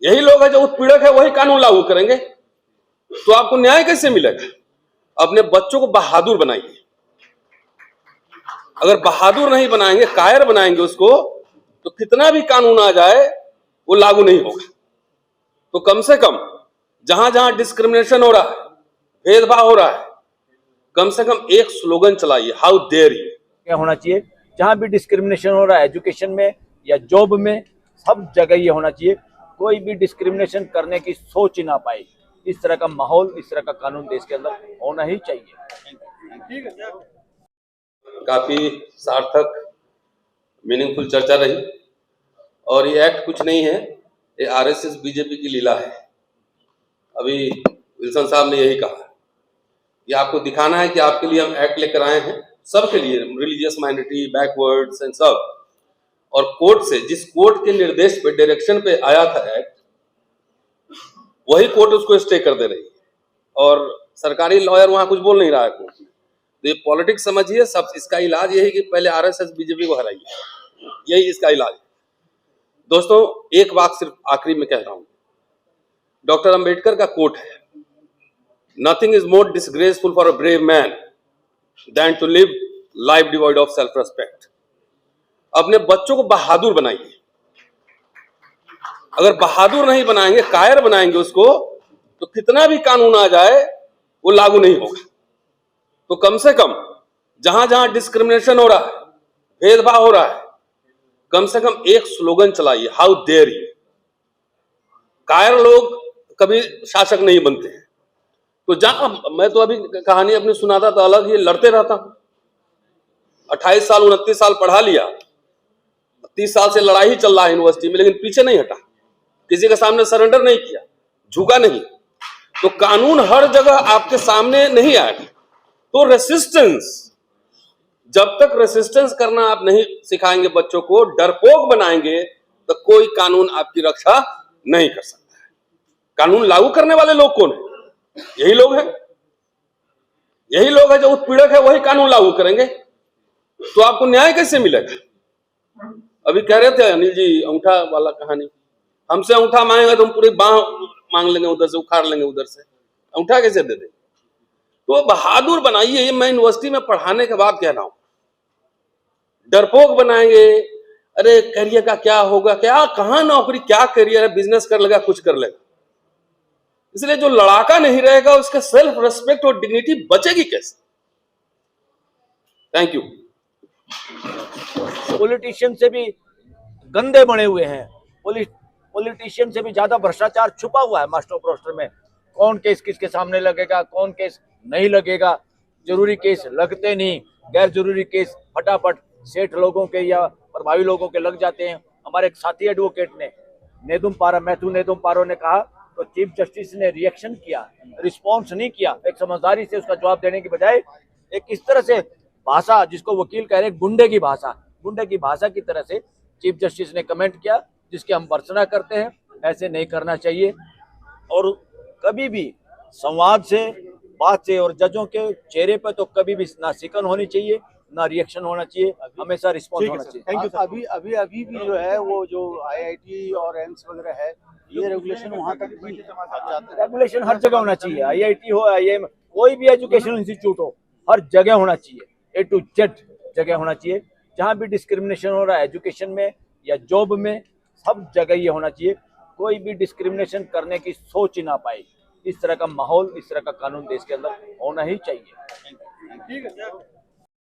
यही लोग हैं जो उत्पीड़क है वही कानून लागू करेंगे, तो आपको न्याय कैसे मिलेगा? अपने बच्चों को बहादुर बनाइए। अगर बहादुर नहीं बनाएंगे, कायर बनाएंगे उसको, तो कितना भी कानून आ जाए वो लागू नहीं होगा। तो कम से कम जहां जहां डिस्क्रिमिनेशन हो रहा है, भेदभाव हो रहा है, कम से कम एक स्लोगन चलाइए, हाउ डेयर यू। क्या होना चाहिए? जहां भी डिस्क्रिमिनेशन हो रहा है, एजुकेशन में या जॉब में, सब जगह ये होना चाहिए। कोई भी डिस्क्रिमिनेशन करने की सोच ही ना पाए। इस तरह का माहौल, इस तरह का कानून देश के अंदर होना ही चाहिए। काफी सार्थक, मीनिंगफुल चर्चा रही। और ये एक्ट कुछ नहीं है, ये आरएसएस बीजेपी की लीला है। अभी विल्सन साहब ने यही कहा कि आपको दिखाना है कि आपके लिए हम एक्ट लेकर आए हैं, सबके लिए, रिलीजियस माइनॉरिटी, बैकवर्ड्स एंड सब। और कोर्ट से, जिस कोर्ट के निर्देश पे, डायरेक्शन पे आया था एक्ट, वही कोर्ट उसको स्टे कर दे रही है। और सरकारी लॉयर वहां कुछ बोल नहीं रहा है कोर्ट में। तो ये पॉलिटिक्स समझिए। सब इसका इलाज यही कि पहले आरएसएस बीजेपी को हराइए, यही इसका इलाज है। दोस्तों, एक बात सिर्फ आखिरी में कह रहा हूं, डॉक्टर अंबेडकर का कोट है, nothing is more disgraceful for a brave man than to live life devoid of self respect. अपने बच्चों को बहादुर बनाइए। अगर बहादुर नहीं बनाएंगे, कायर बनाएंगे उसको, तो कितना भी कानून आ जाए वो लागू नहीं होगा। तो कम से कम जहां जहां डिस्क्रिमिनेशन हो रहा है, भेदभाव हो रहा है, कम से कम एक स्लोगन चलाइए, हाउ डेयर यू। कायर लोग कभी शासक नहीं बनते हैं। तो जहां मैं तो अभी कहानी अपनी सुनाता था, अलग ही लड़ते रहता हूं। 28 साल 29 साल पढ़ा लिया, 30 साल से लड़ाई ही चल रहा है यूनिवर्सिटी में, लेकिन पीछे नहीं हटा, किसी के सामने सरेंडर नहीं किया, झुका नहीं। तो कानून हर जगह आपके सामने नहीं आएगा। तो रेसिस्टेंस, जब तक रेसिस्टेंस करना आप नहीं सिखाएंगे बच्चों को, डरपोक बनाएंगे, तो कोई कानून आपकी रक्षा नहीं कर सकता है। कानून लागू करने वाले लोग कौन है? यही लोग हैं। यही लोग हैं जो उत्पीड़क है वही कानून लागू करेंगे, तो आपको न्याय कैसे मिलेगा? अभी कह रहे थे अनिल जी, अंगूठा वाला कहानी, हमसे अंगूठा मांगेगा तो हम पूरी बाह मांग लेंगे, उधर से उखाड़ लेंगे, उधर से अंगूठा कैसे दे देंगे? तो बहादुर बनाइए। ये मैं यूनिवर्सिटी में पढ़ाने के बाद कह रहा हूं। डरपोक बनाएंगे, अरे करियर का क्या होगा, क्या कहां नौकरी, क्या करियर है, बिजनेस कर लेगा, कुछ कर लेगा। इसलिए जो लड़ाका नहीं रहेगा उसका सेल्फ रेस्पेक्ट और डिग्निटी बचेगी कैसे? Thank you. पॉलिटिशियन से भी गंदे बने हुए हैं, पॉलिटिशियन से भी ज्यादा भ्रष्टाचार छुपा हुआ है मास्टर पोस्टर में। कौन केस किसके सामने लगेगा, कौन केस नहीं लगेगा, जरूरी केस लगते नहीं, गैर जरूरी केस फटाफट सेठ लोगों के या प्रभावी लोगों के लग जाते हैं। हमारे एक साथी एडवोकेट ने, मैथ्यू नेदुम पारो ने कहा, तो चीफ जस्टिस ने रिएक्शन किया, रिस्पॉन्स नहीं किया। एक समझदारी से उसका जवाब देने की बजाय एक इस तरह से भाषा, जिसको वकील कह रहे हैं गुंडे की भाषा की तरह से चीफ जस्टिस ने कमेंट किया, जिसकी हम भर्त्सना करते हैं। ऐसे नहीं करना चाहिए। और कभी भी संवाद से, बात से, और जजों के चेहरे पर तो कभी भी ना सिकन होनी चाहिए, ना रिएक्शन होना चाहिए, हमेशा रिस्पॉन्स होना चाहिए। Thank you. अभी भी जो है वो जो आईआईटी और एम्स वगैरह है, ये रेगुलेशन वहां तक भी जाता है। रेगुलेशन हर जगह होना चाहिए, आईआईटी हो, आईआईएम, कोई भी एजुकेशनल इंस्टीट्यूट हो, हर जगह होना चाहिए, A to Z जगह होना चाहिए। जहां भी डिस्क्रिमिनेशन हो रहा है, एजुकेशन में या जॉब में, सब जगह ये होना चाहिए। कोई भी डिस्क्रिमिनेशन करने की सोच ही ना पाए। इस तरह का माहौल, इस तरह का कानून देश के अंदर होना ही चाहिए। ठीक है।